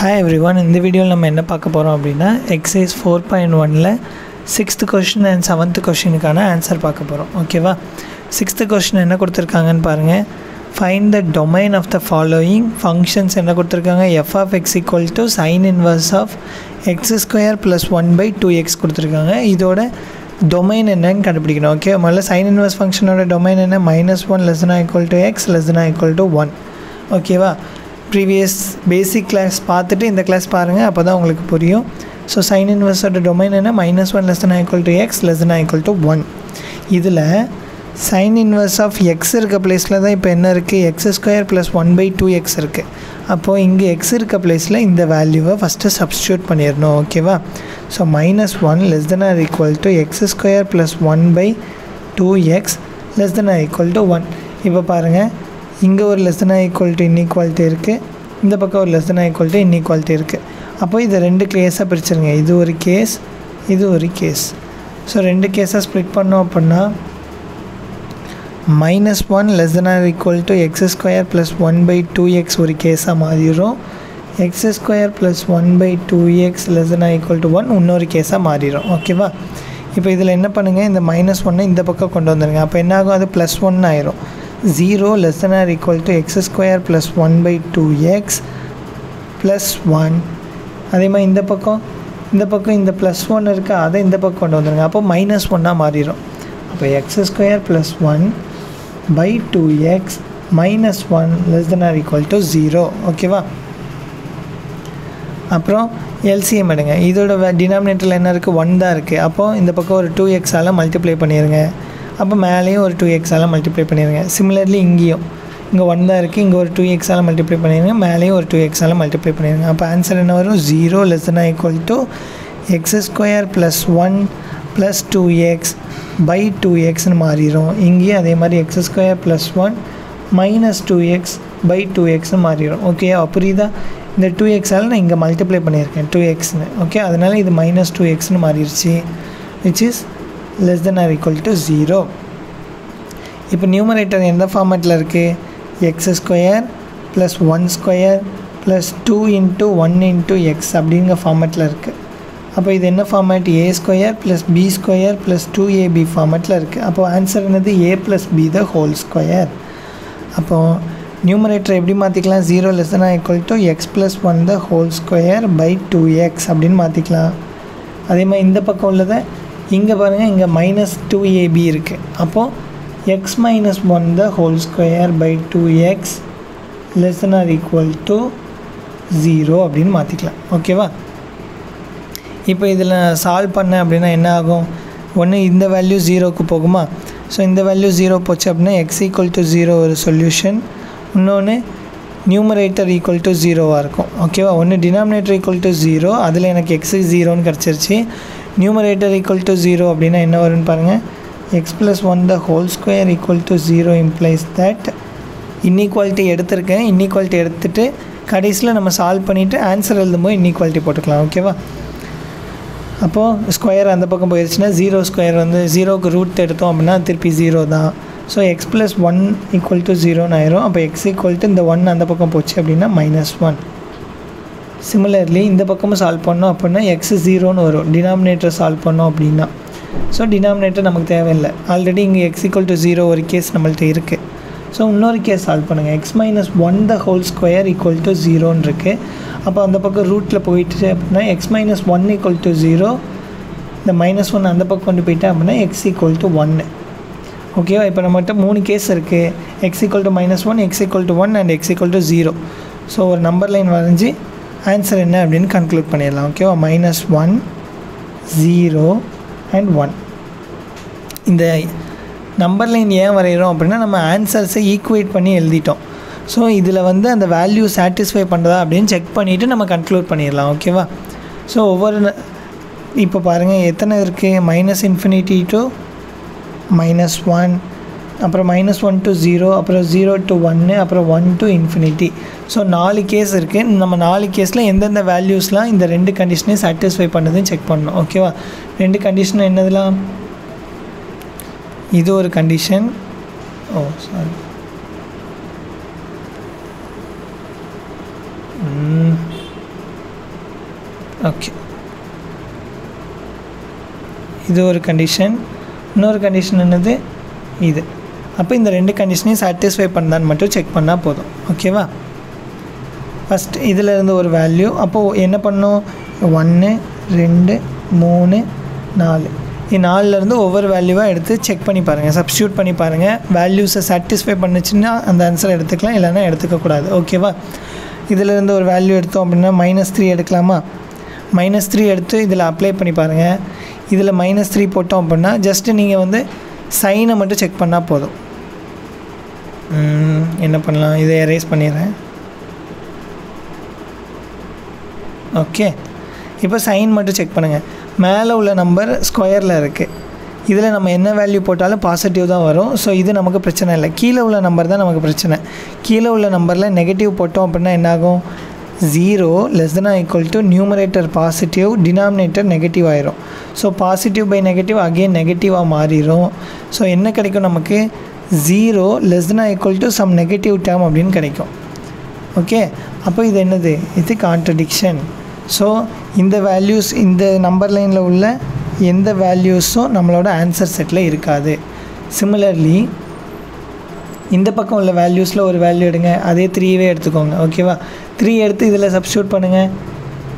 Hi everyone, in this video நம்ம என்ன பார்க்க போறோம் அப்படினா exercise 4.1ல 6th question and 7th questionக்கான ஆன்சர் பார்க்க போறோம். ஓகேவா? 6th question என்ன கொடுத்திருக்காங்கன்னு பாருங்க. Find the domain of the following functions. என்ன கொடுத்திருக்காங்க? f of x equal to sin inverse of x square plus 1 by 2x கொடுத்திருக்காங்க. இதோட domain என்னன்னு கண்டுபிடிக்கணும். ஓகே, முதல்ல sin inverse ஃபங்க்ஷனோட domain என்ன? -1 less than or equal to x less than or equal to 1. ஓகேவா? Previous basic class பார்த்துட்டு இந்த class பாருங்கள், அப்போ தான் உங்களுக்கு புரியும். ஸோ சைன் இன்வர்ஸோட டொமைன் என்ன? -1 less than or equal to x less than or equal to 1. இதில் சைன் இன்வர்ஸ் ஆஃப் எக்ஸ் இருக்க பிளேஸில் தான் இப்போ என்ன இருக்குது? X square plus 1 by 2x இருக்குது. அப்போது இங்கே எக்ஸ் இருக்க பிளேஸில் இந்த வேல்யூவை ஃபஸ்ட்டு சப்ஸ்டியூட் பண்ணிடணும். ஓகேவா? So -1 less than or equal to x square plus 1 by 2x less than or equal to 1. இப்போ பாருங்கள், இங்கே ஒரு less than or equal to inequality இருக்குது, இந்த பக்கம் ஒரு less than or equal to inequality இருக்குது. அப்போ இதை ரெண்டு கேஸாக பிரிச்சுருங்க. இது ஒரு கேஸ், இது ஒரு கேஸ். ஸோ ரெண்டு கேஸாக ஸ்ப்ளிட் பண்ணோம் அப்படின்னா -1 less than or equal to x square plus 1 by 2x ஒரு கேஸாக மாறிடும். x square plus 1 by 2x less than or equal to 1 இன்னொரு கேஸாக மாறிடும். ஓகேவா? இப்போ இதில் என்ன பண்ணுங்கள், இந்த -1 இந்த பக்கம் கொண்டு வந்துடுங்க. அப்போ என்ன ஆகும்? அது +1 ஆயிரும். 0 less than or equal to x square plus 1 by 2x plus 1. அதே மாதிரி இந்த பக்கம் இந்த +1 இருக்குது, அதை இந்த பக்கம் கொண்டு வந்துடுங்க. அப்போ -1 மாறிடும். அப்போ x square plus 1 by 2x minus 1 less than or equal to 0. ஓகேவா? அப்புறம் எல்சிஎம் எடுங்க. இதோட டினாமினேட்டரில் என்ன இருக்குது? 1 தான் இருக்குது. அப்போது இந்த பக்கம் ஒரு 2x மல்டிப்ளை பண்ணிடுங்க. அப்போ மேலேயும் ஒரு 2x மல்டிப்ளை பண்ணிடுங்க. சிமிலர்லி இங்கேயும் இங்கே 1 தான் இருக்குது, இங்கே ஒரு 2x மல்டிப்ளை பண்ணிடுங்க, மேலேயும் ஒரு 2x மல்டிப்ளை பண்ணிடுங்க. அப்போ ஆன்சர் என்ன வரும்? 0 less than or equal to x square plus 1 plus 2x by 2xன்னு மாறிடும். இங்கேயும் அதே மாதிரி x square plus 1 minus 2x by 2xன்னு மாறிடும். ஓகே, புரியுதா? இந்த 2x நான் இங்கே மல்டிப்ளை பண்ணியிருக்கேன் 2xன்னு. ஓகே, அதனால் இது -2xன்னு மாறிடுச்சு, which is less than or equal to 0. இப்போ நியூமரேட்டர் எந்த ஃபார்மேட்டில் இருக்குது? x square plus 1 square plus 2 into 1 into x அப்படிங்கிற ஃபார்மேட்டில் இருக்குது. அப்போ இது என்ன format? a square plus b square plus 2ab ஃபார்மேட்டில் இருக்குது. அப்போது ஆன்சர் என்னது? a + b the whole square. அப்போது நியூமரேட்டர் எப்படி மாற்றிக்கலாம்? 0 less than or equal to x plus 1 the whole square by 2x அப்படின்னு மாற்றிக்கலாம். அதே மாதிரி இந்த பக்கம் உள்ளதை இங்கே பாருங்கள், இங்கே -2ab இருக்குது. அப்போது x minus 1 the whole square by 2x less than or equal to 0 அப்படின்னு மாற்றிக்கலாம். ஓகேவா? இப்போ இதில் சால்வ் பண்ண அப்படின்னா என்ன ஆகும்? ஒன்று இந்த வேல்யூ 0க்கு போகுமா? ஸோ இந்த வேல்யூ 0 போச்சு அப்படின்னா x equal to 0 ஒரு சொல்யூஷன், இன்னொன்று நியூமரேட்டர் ஈக்குவல் டு 0வாக இருக்கும். ஓகேவா? ஒன்று டினாமினேட்டர் ஈக்குவல் டு 0, அதில் எனக்கு x 0ன்னு கிடச்சிருச்சு. நியூமரேட்டர் ஈக்குவல் டு 0 அப்படின்னா என்ன வரும்னு பாருங்கள், x plus 1 the whole square equal to 0 implies that inequality எடுத்திருக்கேன். இன்இக்வாலிட்டி எடுத்துகிட்டு கடைசியில் நம்ம சால்வ் பண்ணிவிட்டு ஆன்சர் எழுதும்போது இன்இக்வாலிட்டி போட்டுக்கலாம். ஓகேவா? அப்போது ஸ்கொயர் அந்த பக்கம் போயிடுச்சுன்னா 0 ஸ்கொயர் வந்து 0க்கு ரூட் எடுத்தோம் அப்படின்னா திருப்பி 0 தான். So x plus 1 equal to 0ன்னு ஆயிரும். அப்போ x equal to இந்த 1 அந்த பக்கம் போச்சு அப்படின்னா -1. சிமிலர்லி இந்த பக்கமும் சால்வ் பண்ணோம் அப்படின்னா x 0ன்னு வரும். டினாமினேட்டர் சால்வ் பண்ணோம் அப்படின்னா, ஸோ டினாமினேட்டர் நமக்கு தேவையில்லை. ஆல்ரெடி இங்கே x equal to 0 ஒரு கேஸ் நம்மள்ட்ட இருக்குது. ஸோ இன்னொரு கேஸ் சால்வ் பண்ணுங்கள். x minus 1 the whole square equal to 0ன்னு இருக்குது. அப்போ அந்த பக்கம் ரூட்டில் போயிட்டு அப்படின்னா x minus 1 equal to 0, இந்த -1 அந்த பக்கம் கொண்டு போயிட்டேன் அப்படின்னா x equal to 1. ஓகேவா? இப்போ நம்மகிட்ட 3 கேஸ் இருக்குது. x equal to -1, x equal to 1 and x equal to 0. So ஒரு நம்பர் லைன் வரைஞ்சி ஆன்சர் என்ன அப்படின்னு கன்க்ளூட் பண்ணிடலாம். ஓகேவா? -1 0 and 1. இந்த நம்பர் லைன் ஏன் வரைகிறோம் அப்படின்னா நம்ம ஆன்சர்ஸை ஈக்குவேட் பண்ணி எழுதிட்டோம். ஸோ இதில் வந்து அந்த வேல்யூ சாட்டிஸ்ஃபை பண்ணுறதா அப்படின்னு செக் பண்ணிவிட்டு நம்ம கன்க்ளூட் பண்ணிடலாம். ஓகேவா? ஸோ ஒவ்வொரு இப்போ பாருங்கள் எத்தனை இருக்குது? -∞ to -1, அப்புறம் -1 to 0, அப்புறம் 0 to 1, அப்புறம் 1 to ∞. ஸோ 4 கேஸ் இருக்குது. நம்ம 4 கேஸில் எந்தெந்த வேல்யூஸ்லாம் இந்த 2 கண்டிஷனையும் சாட்டிஸ்ஃபை பண்ணுதுன்னு செக் பண்ணணும். ஓகேவா? 2 கண்டிஷன் என்னதுலாம்? இது ஒரு கண்டிஷன். சாரி, ஓகே, இது ஒரு கண்டிஷன். இன்னொரு கண்டிஷன் என்னது, இது. அப்போ இந்த ரெண்டு கண்டிஷனையும் சாட்டிஸ்ஃபை பண்ணான்னு மட்டும் செக் பண்ணால் போதும். ஓகேவா? ஃபஸ்ட் இதில் இருந்து ஒரு வேல்யூ, அப்போது என்ன பண்ணணும், 1 2 3 4 இது 4லேருந்து ஒவ்வொரு வேல்யூவாக எடுத்து செக் பண்ணி பாருங்கள், சப்ஸ்டியூட் பண்ணி பாருங்கள். வேல்யூஸை சாட்டிஸ்ஃபை பண்ணுச்சுன்னா அந்த ஆன்சரை எடுத்துக்கலாம், இல்லைன்னா எடுத்துக்கக்கூடாது. ஓகேவா? இதிலேருந்து ஒரு வேல்யூ எடுத்தோம் அப்படின்னா -3 எடுக்கலாமா? -3 எடுத்து இதில் அப்ளை பண்ணி பாருங்கள். இதில் -3 போட்டோம் அப்படின்னா ஜஸ்ட்டு நீங்கள் வந்து சைனை மட்டும் செக் பண்ணால் போதும். என்ன பண்ணலாம், இதை எரேஸ் பண்ணிடுறேன். ஓகே, இப்போ சைன் மட்டும் செக் பண்ணுங்கள். மேலே உள்ள நம்பர் ஸ்கொயரில் இருக்குது, இதில் நம்ம என்ன வேல்யூ போட்டாலும் பாசிட்டிவ் தான் வரும். ஸோ இது நமக்கு பிரச்சனை இல்லை. கீழே உள்ள நம்பர் தான் நமக்கு பிரச்சனை. கீழே உள்ள நம்பரில் நெகட்டிவ் போட்டோம் அப்படின்னா என்னாகும், 0 <= நியூமரேட்டர் பாசிட்டிவ், டினாமினேட்டர் நெகட்டிவ் ஆயிரும். So positive by negative again நெகட்டிவாக மாறிடும். ஸோ என்ன கிடைக்கும் நமக்கு, 0 <= சம் நெகட்டிவ் டேர்ம் அப்படின்னு கிடைக்கும். ஓகே, அப்போ இது என்னது, இது கான்ட்ரடிக்ஷன். ஸோ இந்த வேல்யூஸ், இந்த நம்பர் லைனில் உள்ள எந்த வேல்யூஸும் நம்மளோட ஆன்சர் செட்டில் இருக்காது. சிமிலர்லி இந்த பக்கம் உள்ள வேல்யூஸில் ஒரு வேல்யூ எடுங்க, அதே 3வே எடுத்துக்கோங்க. ஓகேவா? 3 எடுத்து இதில் சப்ஸ்டியூட் பண்ணுங்கள்.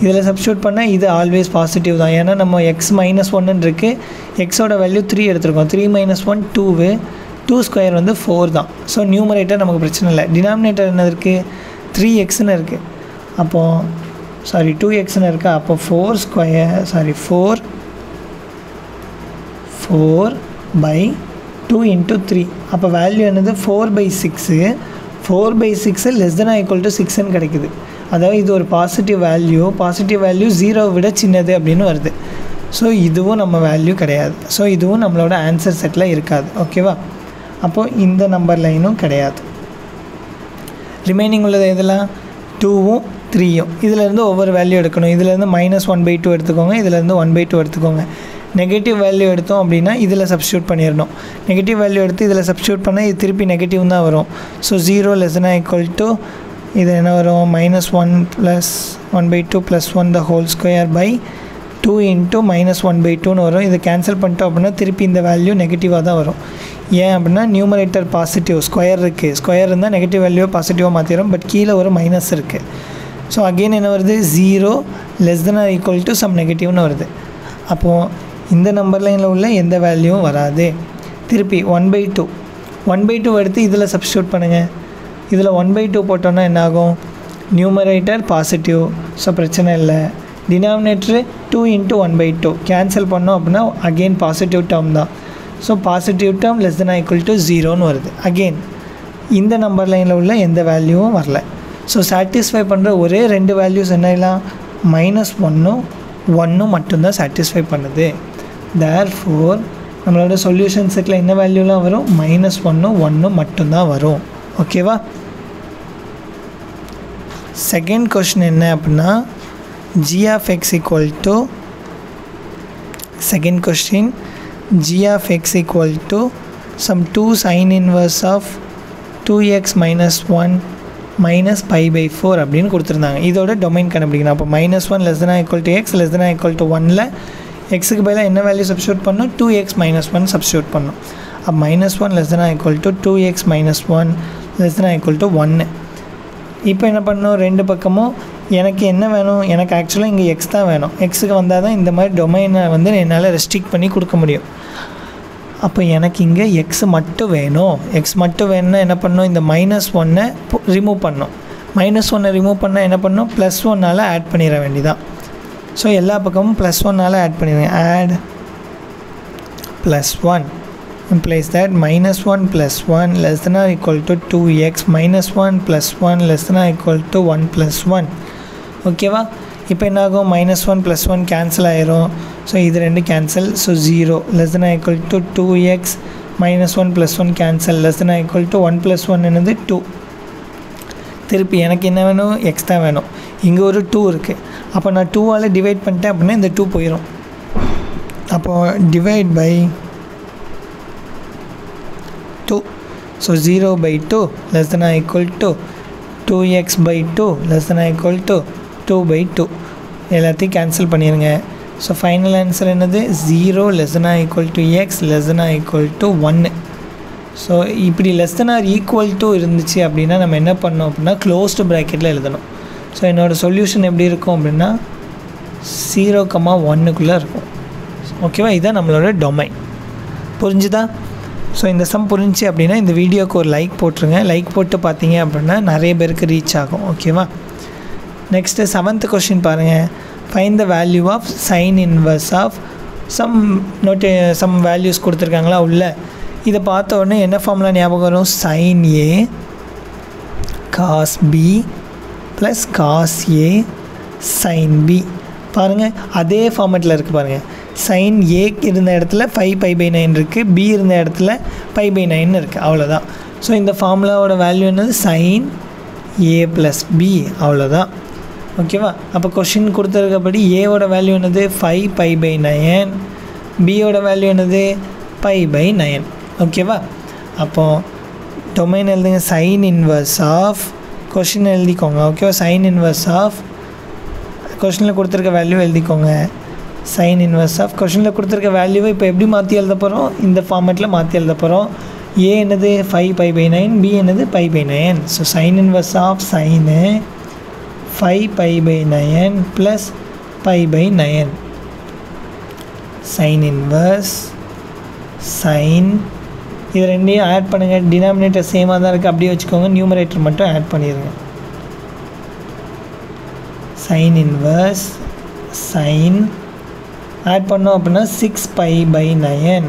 இதில் சப்ஸ்டியூட் பண்ணால் இது ஆல்வேஸ் பாசிட்டிவ் தான். ஏன்னா நம்ம x -1 இருக்குது, எக்ஸோட வேல்யூ 3 எடுத்துருக்கோம். 3 - 1 2, 2 ஸ்கொயர் வந்து 4 தான். ஸோ நியூமரேட்டர் நமக்கு பிரச்சனை இல்லை. டினாமினேட்டர் என்ன இருக்குது, 3xன்னு இருக்குது. அப்போது 2xன்னு இருக்கா, அப்போ 4 by 2 × 3. அப்போ வேல்யூ என்னது, 4/6. 4/6 <= 6ன்னு கிடைக்குது. அதாவது இது ஒரு பாசிட்டிவ் வேல்யூ. பாசிட்டிவ் வேல்யூ 0 விட சின்னது அப்படின்னு வருது. ஸோ இதுவும் நம்ம வேல்யூ கிடையாது. ஸோ இதுவும் நம்மளோட ஆன்சர் செட்டில் இருக்காது. ஓகேவா? அப்போது இந்த நம்பர் லைனும் கிடையாது. ரிமைனிங் உள்ளது இதெல்லாம் 2ம் 3யும். இதிலேருந்து ஒவ்வொரு வேல்யூ எடுக்கணும். இதிலேருந்து -1/2 எடுத்துக்கோங்க, இதிலேருந்து 1/2 எடுத்துக்கோங்க. நெகட்டிவ் வேல்யூ எடுத்தோம் அப்படின்னா இதில் சப்ஸ்டியூட் பண்ணிடணும். நெகட்டிவ் வேல்யூ எடுத்து இதில் சப்ஸ்டியூட் பண்ணால் இது திருப்பி நெகட்டிவ் தான் வரும். ஸோ 0 <= இது என்ன வரும், -1 + 1/2 + 1 the whole square by 2 × -1/2ன்னு வரும். இதை கேன்சல் பண்ணிட்டோம் அப்படின்னா திருப்பி இந்த வேல்யூ நெகட்டிவாக தான் வரும். ஏன் அப்படின்னா நியூமரேட்டர் பாசிட்டிவ், ஸ்கொயர் இருக்குது. ஸ்கொயர் இருந்தால் நெகட்டிவ் வேல்யூவை பாசிட்டிவாக மாற்றிடும். பட் கீழே ஒரு மைனஸ் இருக்குது. ஸோ அகெயின் என்ன வருது, 0 <= சம் நெகட்டிவ்னு வருது. அப்போது இந்த நம்பர் லைனில் உள்ள எந்த வேல்யூவும் வராது. திருப்பி 1/2 எடுத்து இதில் சப்ஸ்டியூட் பண்ணுங்கள். இதில் 1/2 போட்டோன்னா என்னாகும், நியூமரேட்டர் பாசிட்டிவ், ஸோ பிரச்சனை இல்லை. டினாமினேட்டரு 2 × 1/2 கேன்சல் பண்ணோம் அப்படின்னா அகெயின் பாசிட்டிவ் டேர்ம் தான். ஸோ பாசிட்டிவ் டேர்ம் <= 0ன்னு வருது. அகெயின் இந்த நம்பர் லைனில் உள்ள எந்த வேல்யூவும் வரல. ஸோ சாட்டிஸ்ஃபை பண்ணுற ஒரே 2 வேல்யூஸ் என்னெல்லாம், -1ம் 1ம் மட்டும்தான் சாட்டிஸ்ஃபை பண்ணுது. தேர்ஃபோர் நம்மளோட சொல்யூஷன் செட்டில் என்ன வேல்யூலாம் வரும், -1ம் 1ம் மட்டும்தான் வரும். ஓகேவா? செகண்ட் கொஸ்டின் என்ன அப்படின்னா, g(x) second question, g(x) some 2 sin inverse of 2x - 1 - π/4 அப்படின்னு கொடுத்துருந்தாங்க. இதோட டொமைன் கண்டுபிடிக்கணும். அப்போ -1 <= x <= 1ல் எக்ஸுக்கு பதிலாக என்ன வேல்யூ சப்ஸ்டியூட் பண்ணணும், 2x - 1 சப்ஸ்டியூட் பண்ணணும். அப்போ -1 <= 2x - 1 <= 1. இப்போ என்ன பண்ணணும், ரெண்டு பக்கமும் எனக்கு என்ன வேணும், எனக்கு ஆக்சுவலாக இங்கே எக்ஸ் தான் வேணும். எக்ஸுக்கு வந்தால் தான் இந்த மாதிரி டொமைனை வந்து என்னால் ரெஸ்ட்ரிக்ட் பண்ணி கொடுக்க முடியும். அப்போ எனக்கு இங்கே எக்ஸ் மட்டும் வேணும். எக்ஸ் மட்டும் வேணும்னா என்ன பண்ணணும், இந்த -1 ரிமூவ் பண்ணணும். -1 ரிமூவ் பண்ணால் என்ன பண்ணணும், +1 ஆட் பண்ணிட வேண்டியதான். ஸோ எல்லா பக்கமும் +1 ஆட் பண்ணிடுங்க. Add +1 implies that -1 + 1 <= 2x - 1 + 1 <= 1 + 1. ஓகேவா? இப்போ என்ன ஆகும், -1 + 1 கேன்சல் ஆயிரும். ஸோ இது ரெண்டு கேன்சல். ஸோ 0 <= 2x - 1 + 1 கேன்சல் <= 1 + 1 என்னது 2. திருப்பி எனக்கு என்ன வேணும், எக்ஸ் தான் வேணும். இங்கே ஒரு 2 இருக்குது. அப்போ நான் 2ஆல் டிவைட் பண்ணிட்டேன் அப்படின்னா இந்த 2 போயிடும். அப்போது டிவைட் பை 2. So 0/2 <= 2x/2 <= 2/2. எல்லாத்தையும் கேன்சல் பண்ணிடுங்க. ஸோ ஃபைனல் ஆன்சர் என்னது? 0 <= x <= 1. ஸோ இப்படி <= இருந்துச்சு அப்படின்னா நம்ம என்ன பண்ணோம் அப்படின்னா க்ளோஸ்டு ப்ராக்கெட்டில் எழுதணும். ஸோ என்னோடய சொல்யூஷன் எப்படி இருக்கும் அப்படின்னா 0,1க்குள்ளே இருக்கும். ஓகேவா? இதுதான் நம்மளோட டொமைன். புரிஞ்சுதா? ஸோ இந்த சம் புரிஞ்சு அப்படின்னா இந்த வீடியோவுக்கு ஒரு லைக் போட்டுருங்க. லைக் போட்டு பார்த்தீங்க அப்படின்னா நிறைய பேருக்கு ரீச் ஆகும். ஓகேவா? நெக்ஸ்ட்டு 7th கொஸ்டின் பாருங்கள். Find the value of sine inverse of some values கொடுத்துருக்காங்களா உள்ள. இதை பார்த்த உடனே என்ன ஃபார்முலா ஞாபகம் வரும்? Sine A cos B plus cos A sine B. பாருங்கள் அதே ஃபார்மேட்டில் இருக்குது பாருங்கள். சைன் ஏ இருந்த இடத்துல 5π/9 இருக்குது, பி இருந்த இடத்துல π/9 இருக்குது. அவ்வளோதான். ஸோ இந்த ஃபார்முலாவோட வேல்யூ என்னது? சைன் ஏ ப்ளஸ் பி. அவ்வளோதான். ஓகேவா? அப்போ கொஷின் கொடுத்துருக்கப்படி ஏவோட வேல்யூ என்னது? 5π/9, பியோட வேல்யூ என்னது? π/9. ஓகேவா? அப்போது டொமைன் எழுதுங்க. சைன் இன்வர்ஸ் ஆஃப் கொஷின் எழுதிக்கோங்க. ஓகேவா? சைன் இன்வர்ஸ் ஆஃப் கொஷினில் கொடுத்துருக்க வேல்யூ எழுதிக்கோங்க. சைன் இன்வர்ஸ் ஆஃப் கொஷினில் கொடுத்துருக்க வேல்யூவை இப்போ எப்படி மாற்றி எழுத போகிறோம்? இந்த ஃபார்மேட்டில் மாற்றி எழுத போகிறோம். ஏ என்னது? 5π/9, பி என்னது? π/9. So sine inverse of sine 5π/9 plus π/9. Sine inverse sine இது ரெண்டையும் ஆட் பண்ணுங்கள். டினாமினேட்டர் சேமாக தான் இருக்குது, அப்படியே வச்சுக்கோங்க. நியூமரேட்டர் மட்டும் ஆட் பண்ணிடுங்க. சைன் இன்வர்ஸ் சைன் ஆட் பண்ணோம் அப்படின்னா 6π/9.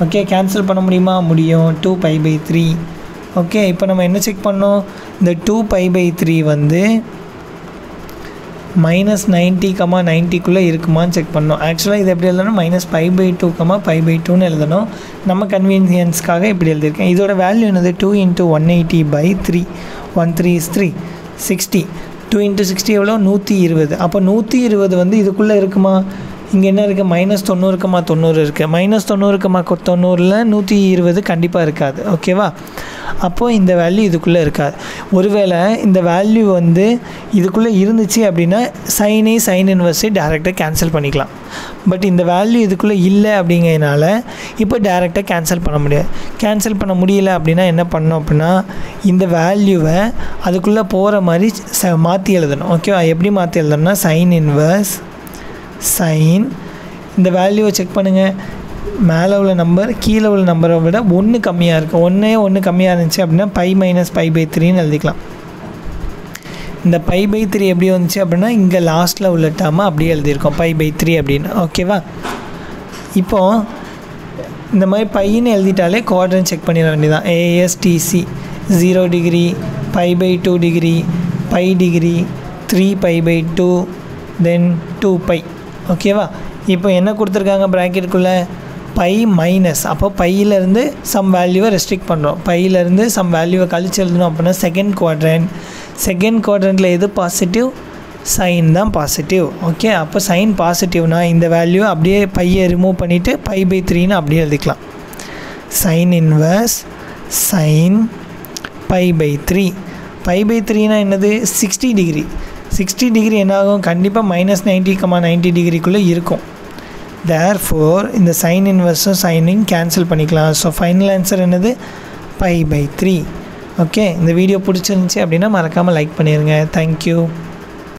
ஓகே, கேன்சல் பண்ண முடியுமா? முடியும். 2π/3. ஓகே, இப்போ நம்ம என்ன செக் பண்ணோம்? இந்த 2π/3 வந்து -90,90க்குள்ளே இருக்குமான்னு செக் பண்ணோம். ஆக்சுவலாக இது எப்படி எழுதணும்? -π/2, π/2ன்னு எழுதணும். நம்ம கன்வீனியன்ஸ்க்காக இப்படி எழுதியிருக்கேன். இதோட வேல்யூ என்னது? 2 × 180/3. 1 3 is 3, 60. 2 × 60 எவ்வளோ? 120. அப்போ 120 வந்து இதுக்குள்ளே இருக்குமா? இங்கே என்ன இருக்குது? -90, 90 இருக்குது. -90, 90ல் 120 கண்டிப்பாக இருக்காது. ஓகேவா? அப்போது இந்த வேல்யூ இதுக்குள்ளே இருக்காது. ஒருவேளை இந்த வேல்யூ வந்து இதுக்குள்ளே இருந்துச்சு அப்படின்னா சைன் இன்வர்ஸை டேரெக்டாக கேன்சல் பண்ணிக்கலாம். பட் இந்த வேல்யூ இதுக்குள்ளே இல்லை அப்படிங்கிறதுனால இப்போ டேரெக்டாக கேன்சல் பண்ண முடியாது. கேன்சல் பண்ண முடியல அப்படின்னா என்ன பண்ணோம் அப்படின்னா இந்த வேல்யூவை அதுக்குள்ளே போகிற மாதிரி மாற்றி எழுதணும். ஓகேவா? எப்படி மாற்றி எழுதணும்னா சைன் இன்வர்ஸ் சைன் இந்த வேல்யூவை செக் பண்ணுங்கள். மேலே உள்ள நம்பர் கீழே உள்ள நம்பரை விட 1 கம்மியாக இருக்குது. 1 கம்மியாக இருந்துச்சு அப்படின்னா π - π/3ன்னு எழுதிக்கலாம். இந்த π/3 எப்படி வந்துச்சு அப்படின்னா இங்கே லாஸ்ட்டில் உள்ள டேர்மை அப்படியே எழுதியிருக்கோம் π/3 அப்படின்னு. ஓகேவா? இப்போது இந்த மாதிரி பையன்னு எழுதிட்டாலே குவாட்ரண்ட் செக் பண்ணிட வேண்டியதான். ASTC 0 டிகிரி, π/2 டிகிரி, π டிகிரி, 3π/2, தென் 2π. ஓகேவா? இப்போ என்ன கொடுத்துருக்காங்க ப்ராக்கெட்டுக்குள்ளே? By minus. அப்போ பையிலேருந்து சம் வேல்யூவை ரெஸ்ட்ரிக்ட் பண்ணுறோம். பையிலேருந்து சம் வேல்யூவை கழிச்சு எழுதணும் அப்படின்னா செகண்ட் குவாட்ரண்ட்டில் எது பாசிட்டிவ்? சைன் தான் பாசிட்டிவ். ஓகே, அப்போ சைன் பாசிட்டிவ்னா இந்த வேல்யூ அப்படியே பையை ரிமூவ் பண்ணிவிட்டு π/3ன்னு அப்படியே எழுதிக்கலாம். Sign inverse sign π/3. π/3னா என்னது? 60 டிகிரி. 60 டிகிரி என்ன ஆகும்? கண்டிப்பாக -90, 90 டிகிரிக்குள்ளே இருக்கும். தேர்ஃபோர் இந்த சைன் இன்வர்ஸும் சைனிங் கேன்சல் பண்ணிக்கலாம். ஸோ ஃபைனல் ஆன்சர் என்னது? π/3. ஓகே, இந்த வீடியோ பிடிச்சிருந்துச்சி அப்படின்னா மறக்காமல் லைக் பண்ணிடுங்க. தேங்க்யூ.